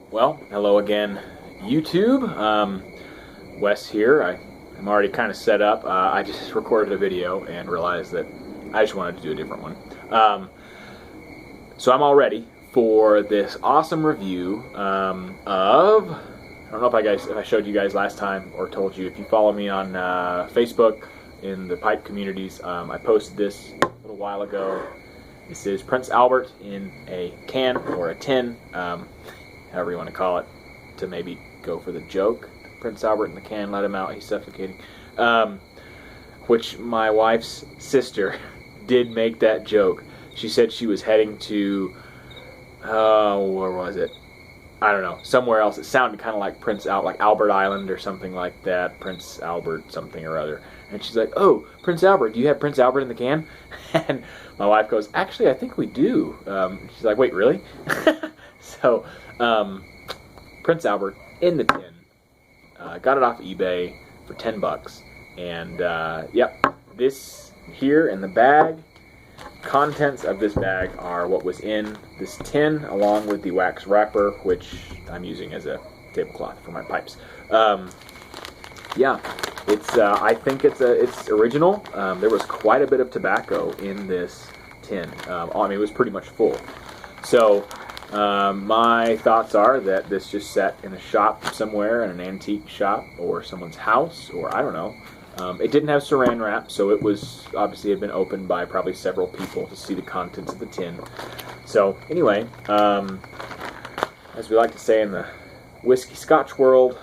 Well, hello again, YouTube. Wes here. I'm already kind of set up. I just recorded a video and realized that I just wanted to do a different one. So I'm all ready for this awesome review of. I don't know if I showed you guys last time or told you. If you follow me on Facebook in the pipe communities, I posted this a little while ago. This is Prince Albert in a can or a tin. However you want to call it, to maybe go for the joke. Prince Albert in the can, let him out, he's suffocating. Which my wife's sister did make that joke. She said she was heading to, where was it? I don't know, somewhere else. It sounded kind of like like Albert Island or something like that. Prince Albert something or other. And she's like, oh, Prince Albert, do you have Prince Albert in the can? And my wife goes, actually, I think we do. She's like, wait, really? So, Prince Albert in the tin. Got it off eBay for $10. And, yep, this here in the bag, contents of this bag are what was in this tin, along with the wax wrapper, which I'm using as a tablecloth for my pipes. Yeah, it's. I think it's original. There was quite a bit of tobacco in this tin. I mean, it was pretty much full. So, my thoughts are that this just sat in a shop somewhere, in an antique shop, or someone's house, or I don't know. It didn't have saran wrap, so it was obviously had been opened by probably several people to see the contents of the tin. So anyway, as we like to say in the whiskey Scotch world,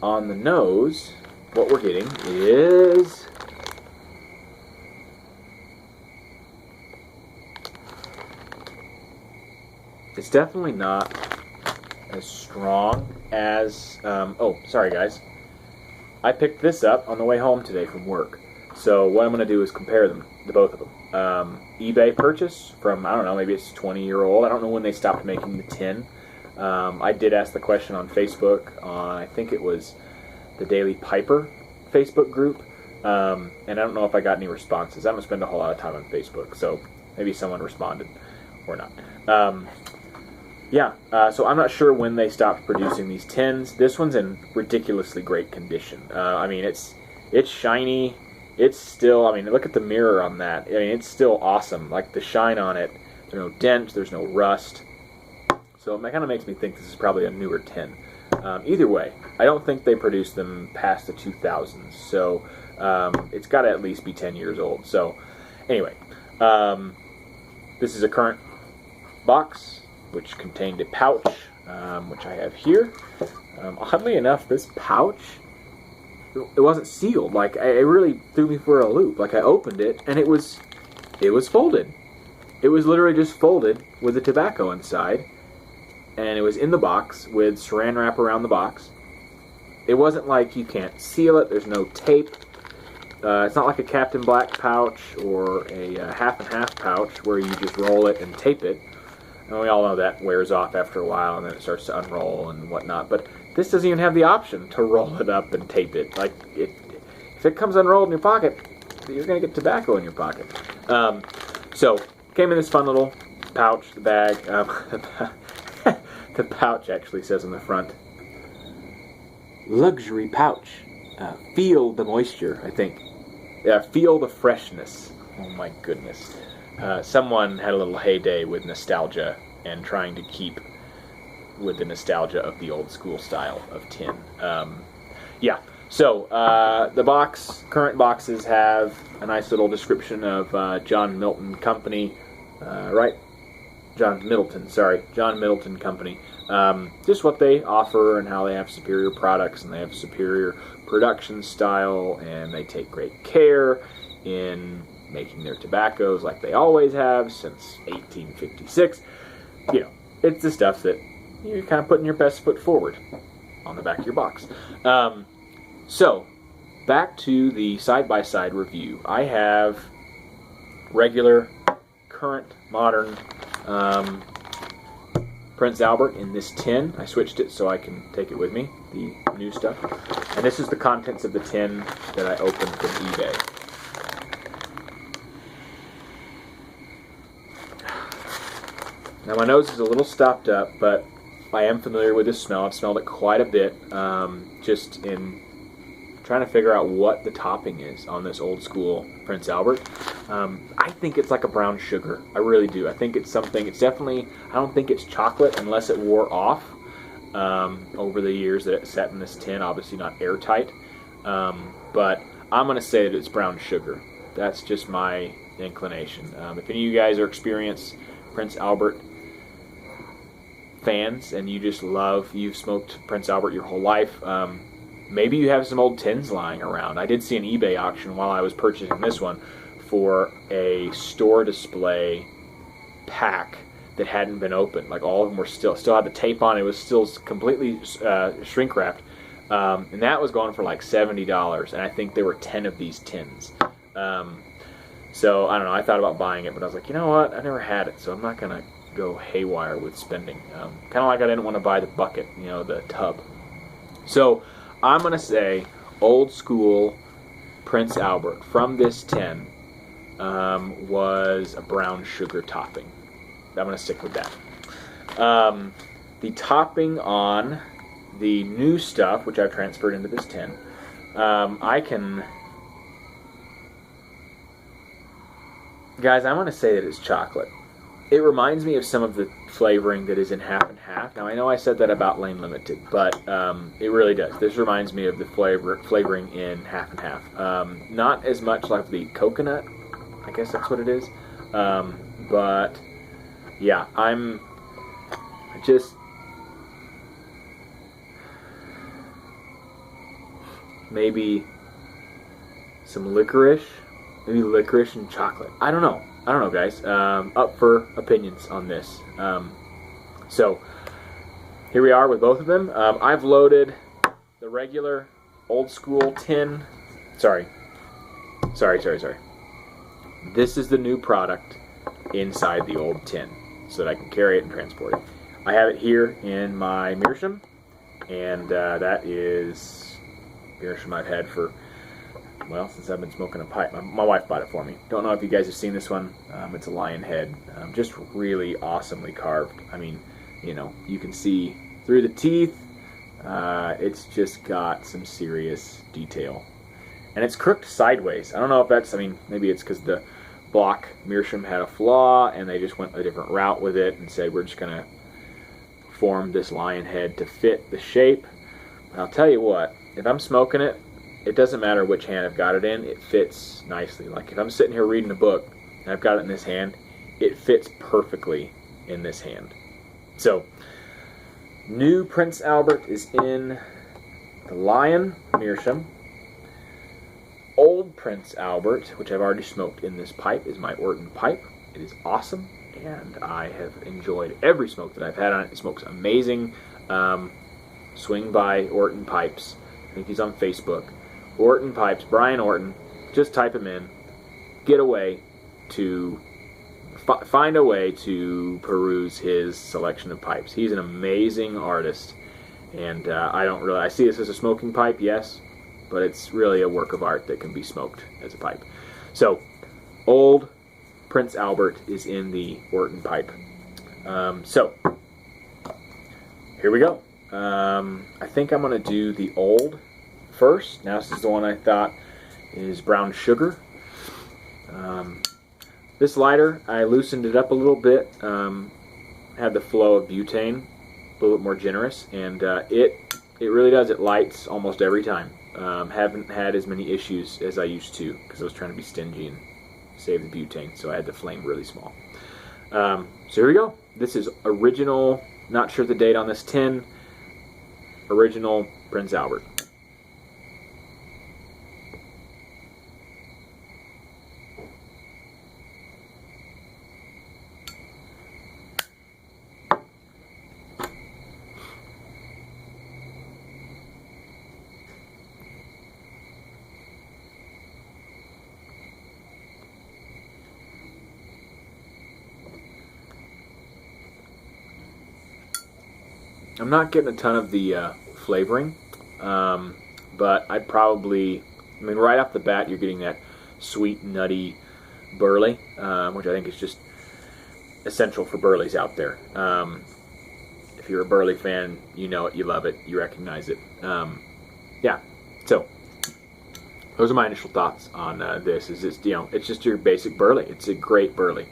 on the nose, what we're getting is it's definitely not as strong as oh, sorry guys. I picked this up on the way home today from work. So what I'm going to do is compare them, the both of them. eBay purchase from, I don't know, maybe it's 20-year-old. I don't know when they stopped making the tin. I did ask the question on Facebook, on I think it was the Daily Piper Facebook group. And I don't know if I got any responses. I don't spend a whole lot of time on Facebook, so maybe someone responded or not. Yeah, so I'm not sure when they stopped producing these tins. This one's in ridiculously great condition. I mean, it's shiny. It's still, I mean, look at the mirror on that. I mean, it's still awesome. Like, the shine on it, there's no dent, there's no rust. So it kind of makes me think this is probably a newer tin. Either way, I don't think they produced them past the 2000s. So it's got to at least be 10 years old. So anyway, this is a current box, which contained a pouch, which I have here. Oddly enough, this pouch, it wasn't sealed. Like, it really threw me for a loop. Like, I opened it, and it was folded. It was literally just folded with the tobacco inside, and it was in the box with saran wrap around the box. It wasn't like you can't seal it. There's no tape. It's not like a Captain Black pouch or a half and half pouch where you just roll it and tape it. And we all know that wears off after a while, and then it starts to unroll and whatnot. But this doesn't even have the option to roll it up and tape it. Like, if it comes unrolled in your pocket, you're going to get tobacco in your pocket. So, came in this fun little pouch, the bag. The pouch actually says on the front, luxury pouch. Feel the moisture, I think. Feel the freshness. Oh my goodness. Someone had a little heyday with nostalgia and trying to keep with the nostalgia of the old school style of tin. Yeah, so the current boxes have a nice little description of John Milton Company, right? John Middleton Company. Just what they offer and how they have superior products and they have superior production style and they take great care in making their tobaccos like they always have since 1856. You know, it's the stuff that you're kind of putting your best foot forward on the back of your box. So, back to the side-by-side review. I have regular, current, modern Prince Albert in this tin. I switched it so I can take it with me, the new stuff. And this is the contents of the tin that I opened from eBay. Now my nose is a little stopped up, but I am familiar with this smell. I've smelled it quite a bit, just in trying to figure out what the topping is on this old school Prince Albert. I think it's like a brown sugar. I really do. I think it's something. It's definitely. I don't think it's chocolate unless it wore off over the years that it sat in this tin. Obviously not airtight, but I'm gonna say that it's brown sugar. That's just my inclination. If any of you guys are experienced Prince Albert fans and you've smoked Prince Albert your whole life, maybe you have some old tins lying around. I did see an eBay auction while I was purchasing this one for a store display pack that hadn't been opened. Like all of them were still had the tape on. It was still completely shrink wrapped, and that was going for like $70. And I think there were 10 of these tins. So I don't know. I thought about buying it, but I was like, you know what? I never had it, so I'm not gonna go haywire with spending. Kind of like I didn't want to buy the bucket, the tub. So I'm going to say old school Prince Albert from this tin was a brown sugar topping. I'm going to stick with that. The topping on the new stuff, which I've transferred into this tin, Guys, I'm going to say that it's chocolate. It reminds me of some of the flavoring that is in Half and Half. Now, I know I said that about Lane Limited, but it really does. This reminds me of the flavoring in Half and Half. Not as much like the coconut. I guess that's what it is. But, yeah, maybe some licorice. Maybe licorice and chocolate. I don't know, guys. Up for opinions on this. So here we are with both of them. I've loaded the regular old school tin. Sorry. This is the new product inside the old tin, so that I can carry it and transport it. I have it here in my meerschaum, and that is meerschaum I've had for, since I've been smoking a pipe. My wife bought it for me. Don't know if you guys have seen this one. It's a lion head. Just really awesomely carved. I mean, you can see through the teeth. It's just got some serious detail. And it's crooked sideways. I don't know if that's, maybe it's because the block meerschaum had a flaw and they just went a different route with it and said, we're just going to form this lion head to fit the shape. But I'll tell you what, if I'm smoking it, it doesn't matter which hand I've got it in, it fits nicely. Like if I'm sitting here reading a book and I've got it in this hand, it fits perfectly in this hand. So, new Prince Albert is in the Lion meerschaum. Old Prince Albert, which I've already smoked in this pipe, is my Orton pipe. It is awesome, and I have enjoyed every smoke that I've had on it. It smokes amazing. Swing by Orton Pipes. I think he's on Facebook. Orton Pipes, Brian Orton. Just type him in. Find a way to peruse his selection of pipes. He's an amazing artist, and I see this as a smoking pipe, yes, but it's really a work of art that can be smoked as a pipe. So, old Prince Albert is in the Orton pipe. So, here we go. I think I'm going to do the old first. Now this is the one I thought is brown sugar. This lighter, I loosened it up a little bit, had the flow of butane, a little bit more generous, and it really does. It lights almost every time. Haven't had as many issues as I used to because I was trying to be stingy and save the butane, so I had the flame really small. So here we go. This is original, not sure the date on this tin, original Prince Albert. I'm not getting a ton of the flavoring, but I'd probably, right off the bat, you're getting that sweet, nutty burley, which I think is just essential for burleys out there. If If you're a Burley fan, you know it, you love it, you recognize it. Yeah, so those are my initial thoughts on this. Is just, it's just your basic Burley. It's a great Burley.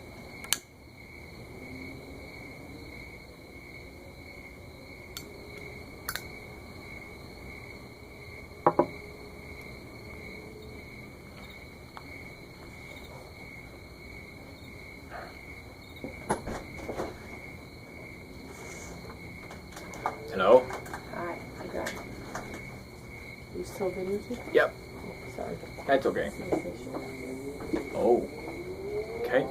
Hello? Hi, I got it. You still videotaping? Yep. Oh, sorry. That's okay. Oh. Okay.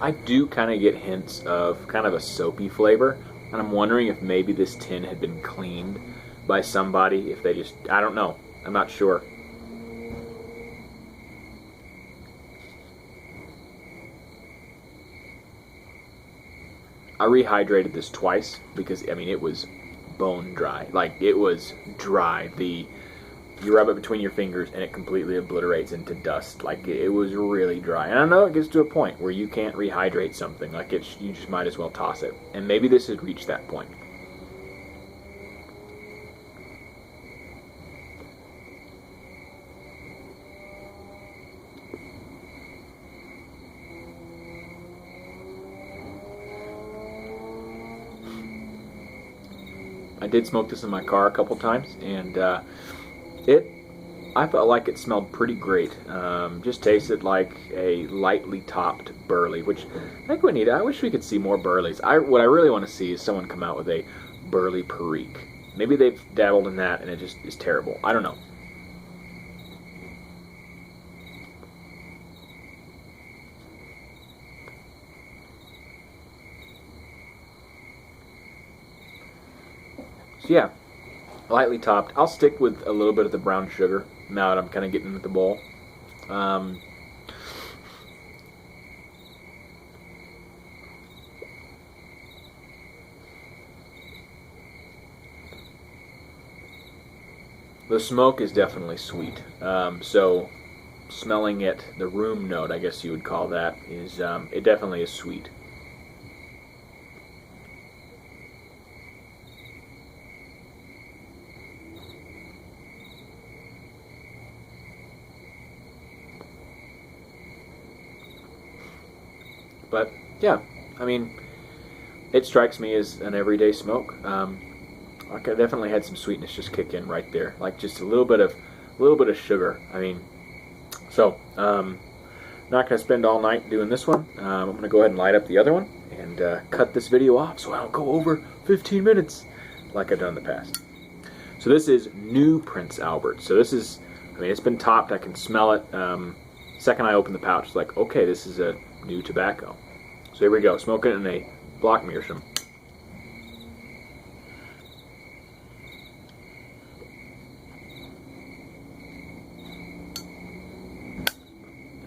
I do kind of get hints of kind of a soapy flavor. And I'm wondering if maybe this tin had been cleaned by somebody, if they just, I don't know. I'm not sure. I rehydrated this twice because, I mean, it was bone dry. Like, it was dry. You rub it between your fingers and it completely obliterates into dust. Like, it was really dry. And I know it gets to a point where you can't rehydrate something. Like, you just might as well toss it. And maybe this has reached that point. I did smoke this in my car a couple times, and I felt like it smelled pretty great. Just tasted like a lightly topped Burley, which I think we need. I wish we could see more Burleys. What I really want to see is someone come out with a Burley Perique. Maybe they've dabbled in that and it just is terrible. I don't know. So yeah, lightly topped. I'll stick with a little bit of the brown sugar now that I'm kind of getting into the bowl. The smoke is definitely sweet. So smelling it, the room note, I guess you would call that, is it definitely is sweet. But yeah, I mean, it strikes me as an everyday smoke. I definitely had some sweetness just kick in right there, like just a little bit of sugar. I mean, so not gonna spend all night doing this one. I'm gonna go ahead and light up the other one and cut this video off so I don't go over 15 minutes like I've done in the past. So this is new Prince Albert. So this is, I mean, it's been topped. I can smell it. Second I open the pouch, it's like, okay, this is a new tobacco. So here we go, smoking it in a block meerschaum.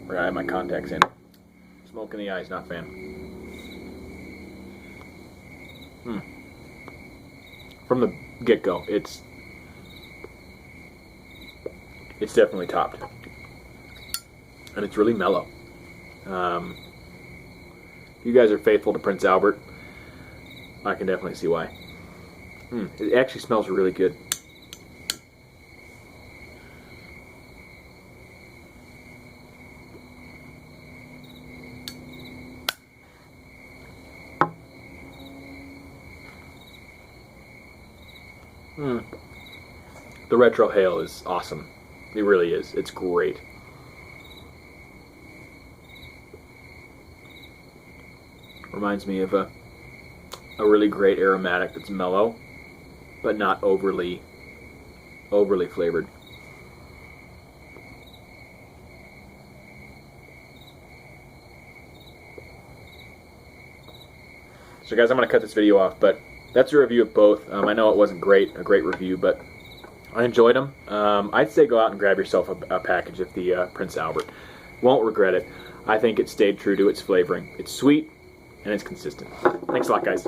I have my contacts in. Smoke in the eyes, not a fan. From the get-go, it's definitely topped. And it's really mellow. If you guys are faithful to Prince Albert, I can definitely see why. It actually smells really good. The retro hail is awesome. It really is. It's great. Reminds me of a really great aromatic that's mellow, but not overly flavored. So guys, I'm going to cut this video off, but that's a review of both. I know it wasn't a great review, but I enjoyed them. I'd say go out and grab yourself a package of the Prince Albert. Won't regret it. I think it stayed true to its flavoring. It's sweet and it's consistent. Thanks a lot, guys.